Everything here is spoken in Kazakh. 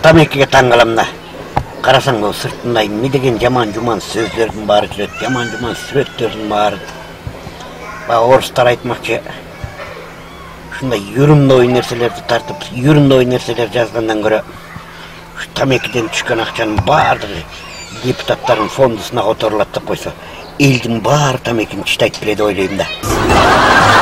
тамекіге таңғаламын да. Қарасаң, ол сыртында не деген жаман-жуман сөздердің бары жүреді, жаман-жуман суреттердің бары. Орыстар айтмақшы, шындай юрімдой нәрселерді тартып, юрімдой нәрселер жазғандан көрі, тамекіден түшкен ақшаның бардығы депутаттардың фондысына қотарылатып қойса, елдің бар тамекін тіштайт біледі ойлаймын да.